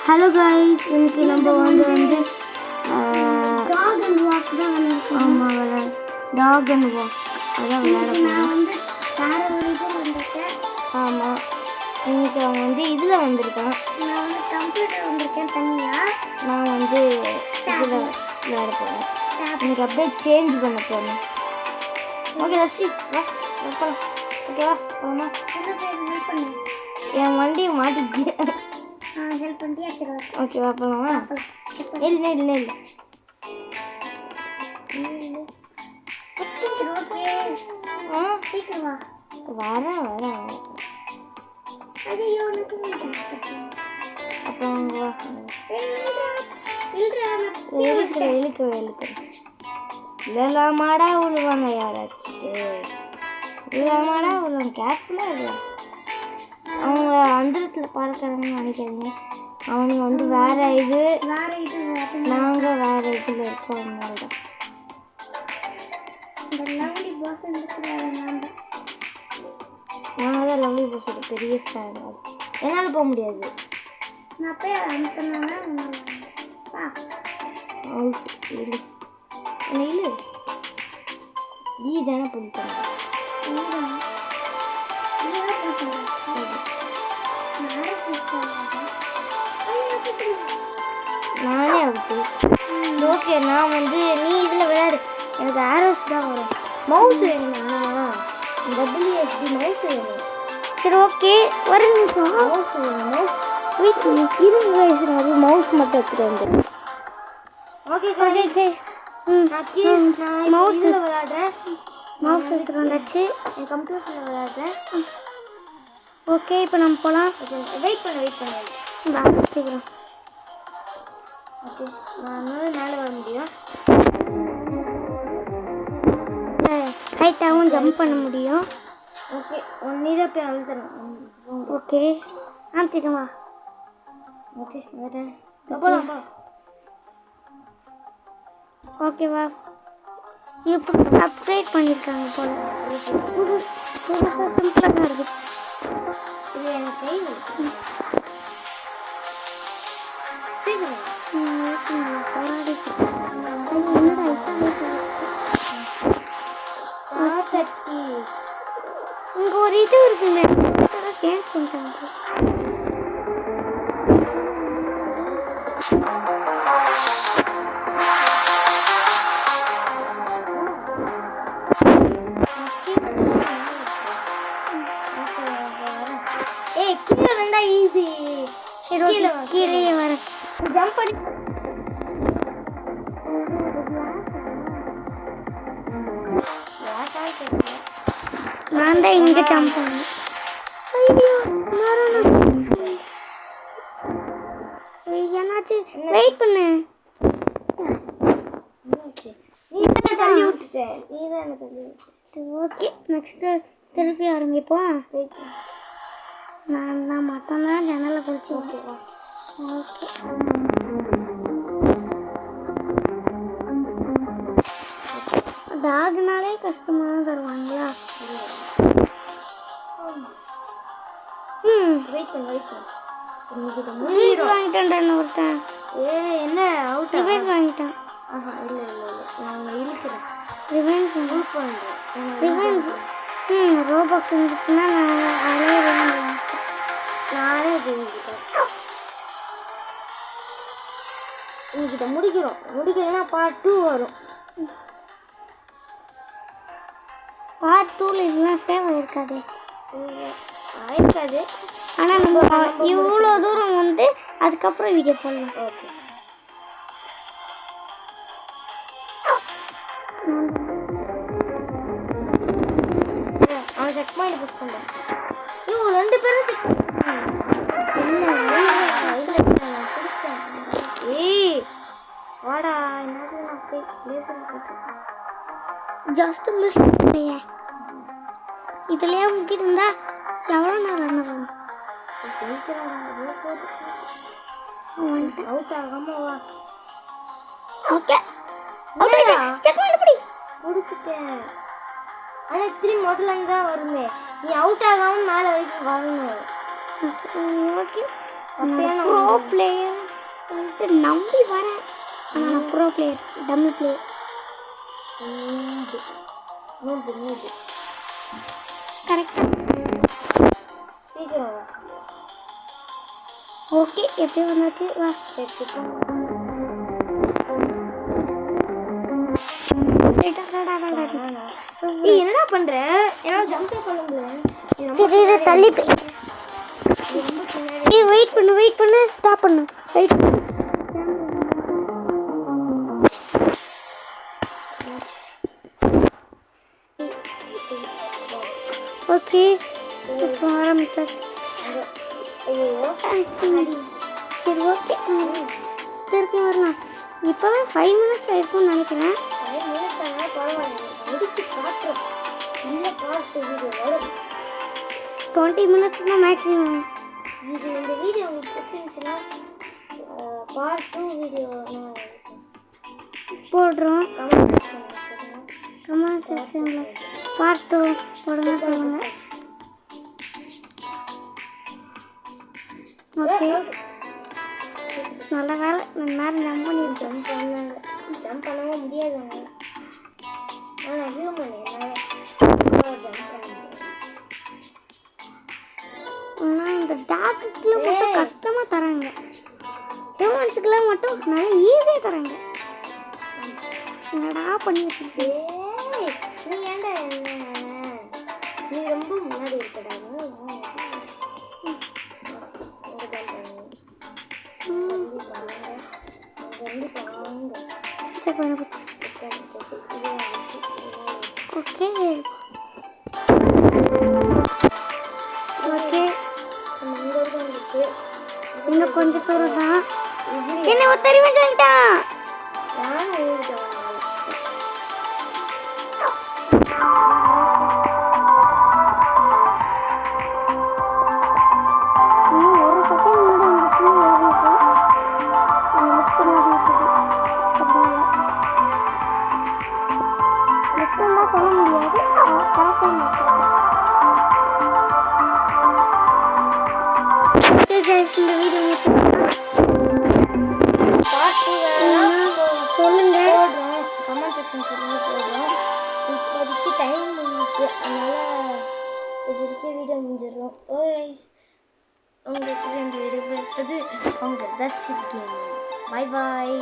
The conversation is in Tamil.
ஹலோ கைஸ், இன்னைக்கு நம்ம வந்து டாக் அண்ட் வாக் தான் விளையாடுறோம். ஆமாம், டாக் அண்ட் வாக் அதான் விளையாட போகிறோம். ஆமாம், இன்னைக்கு அவன் வந்து இதில் வந்திருக்கான். நான் வந்து கம்ப்யூட்டர் வந்திருக்கேன் தனியாக. நான் வந்து இதில் விளையாட போகிறேன். இன்னைக்கு அப்படியே சேஞ்ச் பண்ண போகிறேன். ஓகே லட்சி, வா போகலாம். ஓகேவா போகணுமா? என் வண்டியை மாட்டிச்சு. ஹெல்ப் பண்ணியா? சரி ஓகேவா போகலாமா? இல்லை இல்லை இல்லை சீக்கிரம் வா. வரேன் அப்போ வா. இழுக்கிறேன் இல்லைலாமாடா விழுவாங்க யாராச்சும். இல்லைலாமாடா விழுவாங்க. கேர்ஃபுல்லாக இருக்கும். அவங்க அந்தரத்தில் பறக்கிறாங்கன்னு நினைக்காதீங்க. அவங்க வந்து வேற இது நாங்கள் வேற இதில் இருக்கோம். அதனால தான் நாங்கள் தான் லவ்லி பாஸோட பெரிய ஃபேன். என்னால் போக முடியாது. நான் போய் அனுப்பினா அவுட். இல்லை இல்லை நீ தானே பிடிப்பாங்க. நானே அவுட்டு. ஓகே, நான் வந்து நீ இதில் விளையாடு. எனக்கு ஆரோஸ் தான் வரும். மவுஸ் வேணுமா? WSD மவுஸ் வேணும். சரி ஓகே, ஒரு நிமிஷம். மவுஸ் வேணும். மவுஸ் வெயிட் இருங்க, மவுஸ் மட்டும் எடுத்துகிட்டு வந்துடுறேன். ஓகே நான் மவுஸில் விளையாடுறேன். மவுஸ் எடுத்துகிட்டு வந்தாச்சு. என் கம்ப்யூட்டரில் விளையாடுறேன். ஓகே, இப்போ நம்ம போகலாம். வெயிட் பண்ண சீக்கிரம். ஓகே, நான் மேலே வர முடியும். ஹைட்டாகவும் ஜம்ப் பண்ண முடியும். ஓகே, நீ தான் போய் அழுத்தணும். ஓகே திரும்ப. ஓகே வரேன். போகலாம்ப்பா. ஓகேவா? இப்போ அப்கிரேட் பண்ணியிருக்காங்க போல. சிம்பிளாக தான் இருக்குது. இது எனக்கு இங்கே ஒரு இது இருக்குங்க. சேஞ்ச் பண்ணிட்டாங்க. கீழே வந்தா ஈஸி. சரி கீழே வரேன். ஜம்ப் பண்ணி நான் தான் இங்கே ஜம்ப் பண்ணேன். என்னாச்சு? வெயிட் பண்ணு. தள்ளி விட்டுட்டேன். நீ தான் என்ன தள்ளி விட்டு. சரி ஓகே, நெக்ஸ்ட்டு திருப்பி ஆரம்பிப்போம். நான் மட்டும்தான் ஜன்னலில் குளிச்சு. ஓகேவா? ஓகே, டாக்னாலே கஷ்டமாக தான் தருவாங்களா? வாங்கிட்டேன் ஒருத்தன். என்ன அவுட்? ரிவெஞ்ச் வாங்கிட்டான். இல்லை நான் இழுக்கிறேன். ரிவெஞ்ச் ரோபாக்ஸ் இருந்துச்சுன்னா நானே இன்னைக்கிட்ட முடிக்கிறோன்னா பார்ட் 2 வரும். பார்ட் 2ல் இதெல்லாம் சேவ் ஆயிருக்காது. ஆனால் நம்ம இவ்வளோ தூரம் வந்து அதுக்கப்புறம் வீடியோ போடலாம். ஓகே, அவன் செக் பண்ணி புஷ் பண்ணுறான். இவங்க 2 பேரும் செக் ஏய் வாடா. என்னது நான் ஃபேக் லேசர் போட்டேன். ஜஸ்ட் மிஸ் பண்ணியே. இதுலேயே முக்கிட்டு இருந்தா எவ்வளோ நேரம் இருந்தோம்? அவுட் ஆகாம வா. ஓகே செக் பண்ணி பிடிச்சிட்டேன். ஆனால் திரும்பி முதல்ல தான் வருமே. நீ அவுட் ஆகாமல் மேலே வரைக்கும் வரணும். ஓகே ப்ரோ பிளேயர் சொல்லிட்டு நம்பி வரேன். ஆனால் ப்ரோ பிளேயர் டம்மி பிளேயர். கரெக்டாக ஓகே எப்படியும் வந்தாச்சு. வா என்னடா பண்ற? சரி இதை தள்ளி வெயிட் பண்ணு ஸ்டாப் பண்ணு வெயிட் பண்ணு. ஓகே இப்போ ஆரம்பிச்சாச்சு. சரி ஓகே திருப்பி வரலாம். இப்போவே 5 minutes ஆயிருக்கும்னு நினைக்கிறேன். 20 minutes தான் மேக்ஸிமம். இந்த வீடியோ உங்களுக்கு பிடிச்சிருந்துச்சுன்னா பார்ட் 2 வீடியோ போடுறோம். கமெண்ட் செக்ஷனில் பார்ட் 2 போடுங்க சொல்லுங்கள். ஓகே நல்ல வேலை நேரம் ஜம்ப் பண்ணியிருக்கேன். ஜம்ப் பண்ணவும் முடியாதுங்க. ஆனால் ஹியூமன் ஆனால் இந்த டாக்குக்குலாம் மட்டும் கஷ்டமாக தராங்க. ஹியூமன்ஸுக்கெல்லாம் மட்டும் நல்லா ஈஸியாக தராங்க. என்னடா பண்ணி வச்சிருக்கேன். நீ ஏன்டா நீ ரொம்ப முன்னாடி இருக்கடா. ஓகே ஓகே இன்னும் கொஞ்சம் தூரம் தான். என்ன ஒத்தறிவு சொல்லிட்டான். சொல்லுங்க கமெண்ட் செக்ஷன் போடுறோம். இப்போதைக்கு டைம் முடிஞ்சிச்சு, அதனால் இப்போதைக்கு வீடியோ முடிஞ்சிடறோம். உங்களுக்கு வீடியோ அவங்க தர்ஷிக் கேமிங். பாய் பாய்.